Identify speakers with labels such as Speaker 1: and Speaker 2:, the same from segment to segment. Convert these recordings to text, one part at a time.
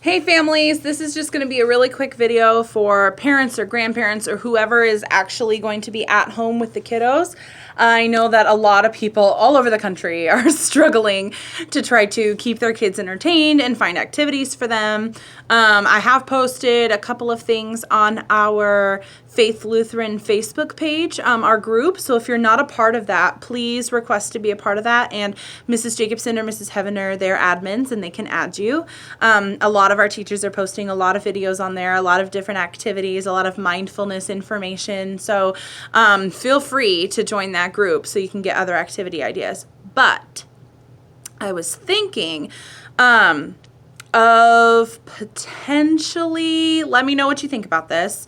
Speaker 1: Hey families, this is just going to be a really quick video for parents or grandparents or whoever is actually going to be at home with the kiddos. I know that a lot of people all over the country are struggling to try to keep their kids entertained and find activities for them. I have posted a couple of things on our Faith Lutheran Facebook page, our group. So if you're not a part of that, please request to be a part of that. And Mrs. Jacobson or Mrs. Heavener, they're admins and they can add you. A lot of our teachers are posting a lot of videos on there, a lot of different activities, a lot of mindfulness information. So feel free to join that group so you can get other activity ideas. But I was thinking of potentially, let me know what you think about this,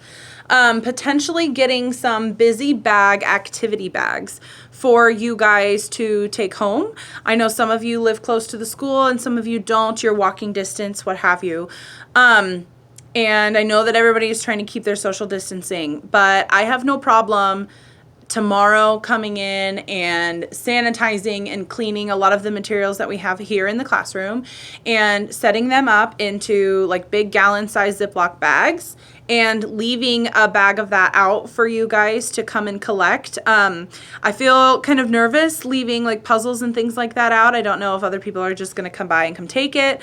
Speaker 1: potentially getting some busy bag activity bags for you guys to take home. I know some of you live close to the school and some of you don't. You're walking distance, what have you. And I know that everybody is trying to keep their social distancing, but I have no problem tomorrow coming in and sanitizing and cleaning a lot of the materials that we have here in the classroom and setting them up into like big gallon-sized Ziploc bags and leaving a bag of that out for you guys to come and collect. I feel kind of nervous leaving like puzzles and things like that out. I don't know if other people are just going to come by and come take it.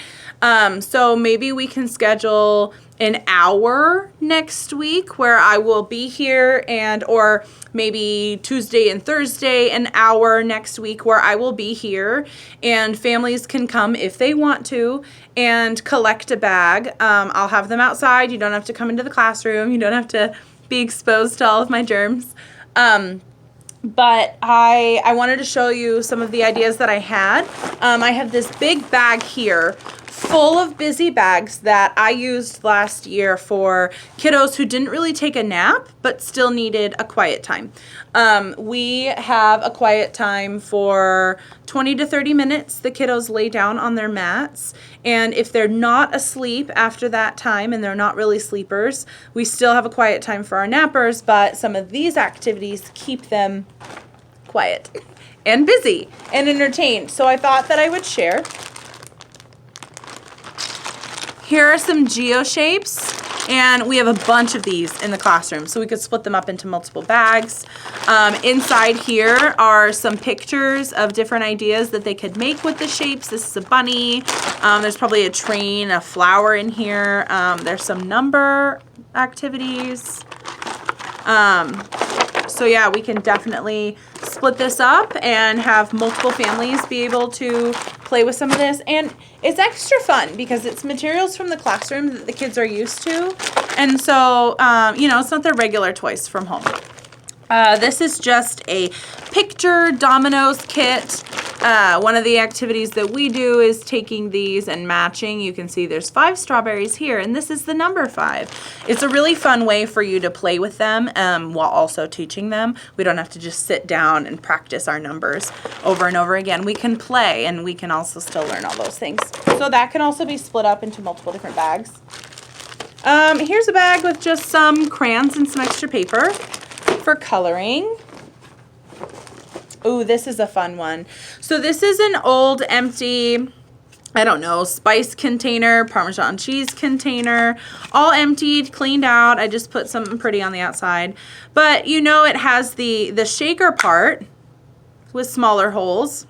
Speaker 1: So maybe we can schedule an hour next week where I will be here, and or maybe Tuesday and Thursday an hour next week where I will be here and families can come if they want to and collect a bag. I'll have them outside. You don't have to come into the classroom. You don't have to be exposed to all of my germs. But I wanted to show you some of the ideas that I had. I have this big bag here full of busy bags that I used last year for kiddos who didn't really take a nap but still needed a quiet time. We have a quiet time for 20 to 30 minutes. The kiddos lay down on their mats, and if they're not asleep after that time and they're not really sleepers, we still have a quiet time for our nappers, but some of these activities keep them quiet and busy and entertained. So I thought that I would share. Here are some geo shapes, and we have a bunch of these in the classroom, so we could split them up into multiple bags. Inside here are some pictures of different ideas that they could make with the shapes. This is a bunny. There's probably a train, a flower in here. There's some number activities. So yeah, we can definitely split this up and have multiple families be able to play with some of this. And it's extra fun because it's materials from the classroom that the kids are used to. And so, it's not their regular toys from home. This is just a picture dominoes kit. One of the activities that we do is taking these and matching. You can see there's 5 strawberries here, and this is the number 5. It's a really fun way for you to play with them while also teaching them. We don't have to just sit down and practice our numbers over and over again. We can play, and we can also still learn all those things. So that can also be split up into multiple different bags. Here's a bag with just some crayons and some extra paper for coloring. Ooh, this is a fun one. So this is an old empty, I don't know, spice container, Parmesan cheese container, all emptied, cleaned out. I just put something pretty on the outside. But it has the shaker part with smaller holes,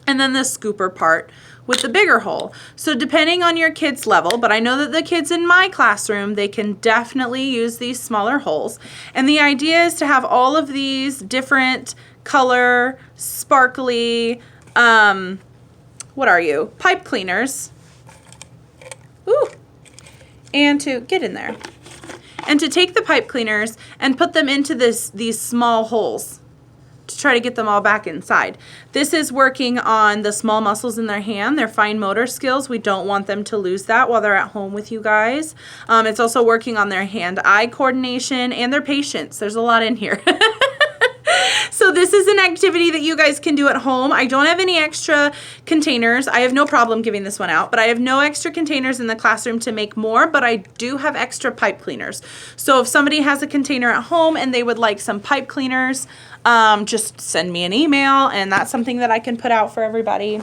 Speaker 1: and then the scooper part with the bigger hole. So depending on your kids' level, but I know that the kids in my classroom, they can definitely use these smaller holes. And the idea is to have all of these different color, sparkly, what are you? Pipe cleaners. Ooh. And to get in there. And to take the pipe cleaners and put them into these small holes to try to get them all back inside. This is working on the small muscles in their hand, their fine motor skills. We don't want them to lose that while they're at home with you guys. It's also working on their hand-eye coordination and their patience. There's a lot in here. So this is an activity that you guys can do at home. I don't have any extra containers. I have no problem giving this one out, but I have no extra containers in the classroom to make more, but I do have extra pipe cleaners. So if somebody has a container at home and they would like some pipe cleaners, just send me an email, and that's something that I can put out for everybody.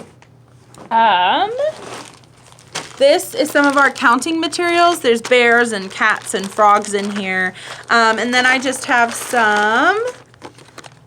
Speaker 1: This is some of our counting materials. There's bears and cats and frogs in here. And then I just have some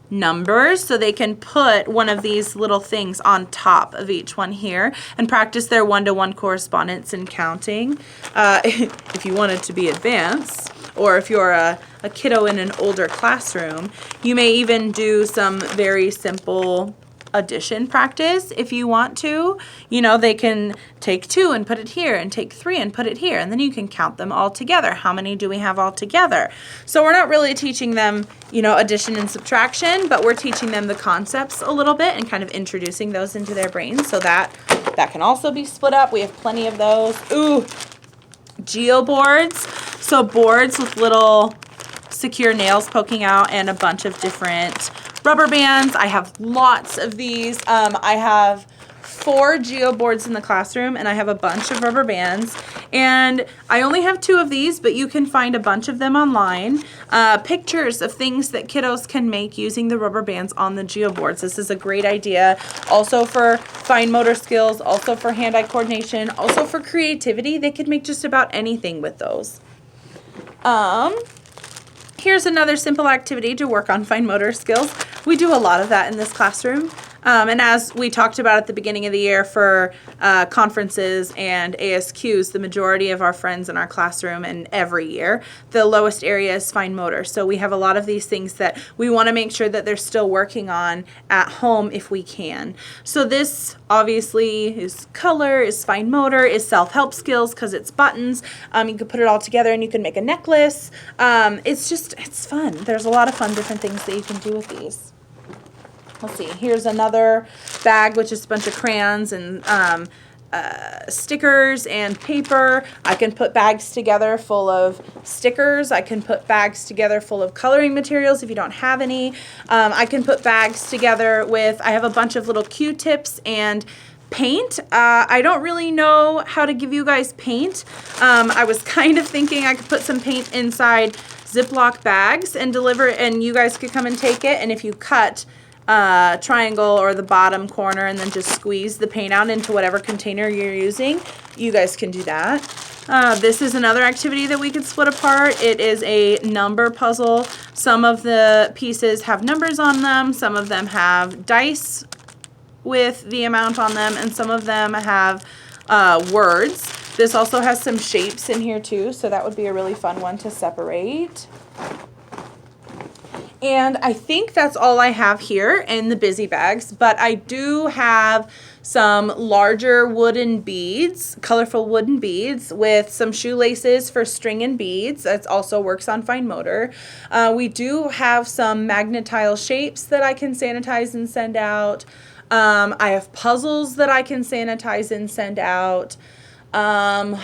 Speaker 1: numbers so they can put one of these little things on top of each one here and practice their one-to-one correspondence and counting. If you wanted to be advanced, or if you're a kiddo in an older classroom, you may even do some very simple addition practice if you want to. You know, they can take 2 and put it here, and take 3 and put it here, and then you can count them all together. How many do we have all together? So we're not really teaching them, you know, addition and subtraction, but we're teaching them the concepts a little bit and kind of introducing those into their brains, so that can also be split up. We have plenty of those. Ooh, geoboards. So boards with little secure nails poking out and a bunch of different rubber bands. I have lots of these. I have 4 geoboards in the classroom, and I have a bunch of rubber bands. And I only have 2 of these, but you can find a bunch of them online. Pictures of things that kiddos can make using the rubber bands on the geoboards. This is a great idea. Also for fine motor skills, also for hand-eye coordination, also for creativity. They could make just about anything with those. Here's another simple activity to work on fine motor skills. We do a lot of that in this classroom. And as we talked about at the beginning of the year for conferences and ASQs, the majority of our friends in our classroom and every year, the lowest area is fine motor. So we have a lot of these things that we want to make sure that they're still working on at home if we can. So this obviously is color, is fine motor, is self-help skills because it's buttons. You can put it all together and you can make a necklace. It's fun. There's a lot of fun different things that you can do with these. Let's see, here's another bag, which is a bunch of crayons and stickers and paper. I can put bags together full of stickers. I can put bags together full of coloring materials if you don't have any. I can put bags together with, I have a bunch of little Q-tips and paint. I don't really know how to give you guys paint. I was kind of thinking I could put some paint inside Ziploc bags and deliver it, and you guys could come and take it. And if you cut triangle or the bottom corner and then just squeeze the paint out into whatever container you're using, you guys can do that. This is another activity that we could split apart. It is a number puzzle. Some of the pieces have numbers on them, some of them have dice with the amount on them, and some of them have words. This also has some shapes in here too, so that would be a really fun one to separate. And I think that's all I have here in the busy bags, but I do have some larger wooden beads, colorful wooden beads with some shoelaces for string and beads. That also works on fine motor. We do have some magnetile shapes that I can sanitize and send out. I have puzzles that I can sanitize and send out. I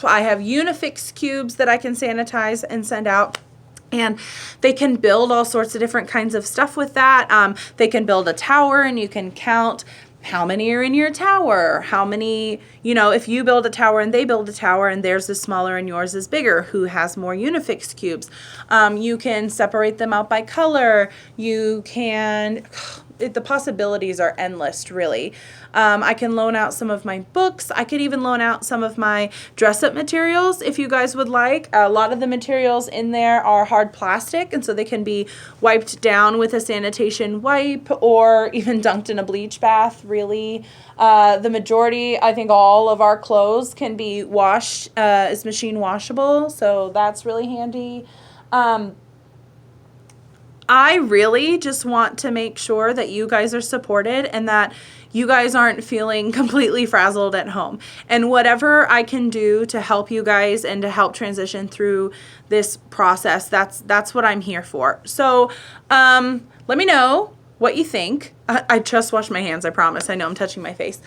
Speaker 1: have Unifix cubes that I can sanitize and send out. And they can build all sorts of different kinds of stuff with that. They can build a tower and you can count how many are in your tower, how many, you know, if you build a tower and they build a tower and theirs is smaller and yours is bigger, who has more Unifix cubes? You can separate them out by color. You can, the possibilities are endless, really. I can loan out some of my books. I could even loan out some of my dress-up materials if you guys would like. A lot of the materials in there are hard plastic, and so they can be wiped down with a sanitation wipe or even dunked in a bleach bath, really. The majority, I think all of our clothes can be washed, is machine washable, so that's really handy. I really just want to make sure that you guys are supported and that you guys aren't feeling completely frazzled at home. And whatever I can do to help you guys and to help transition through this process, that's what I'm here for. So let me know what you think. I just washed my hands, I promise. I know I'm touching my face.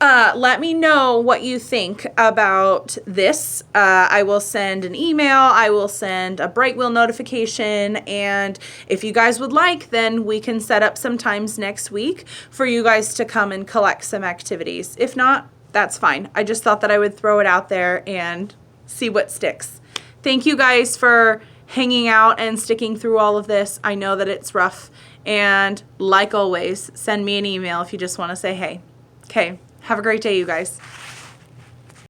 Speaker 1: Let me know what you think about this. I will send an email. I will send a Brightwheel notification. And if you guys would like, then we can set up some times next week for you guys to come and collect some activities. If not, that's fine. I just thought that I would throw it out there and see what sticks. Thank you guys for hanging out and sticking through all of this. I know that it's rough. And like always, send me an email if you just want to say hey. Okay. Have a great day, you guys.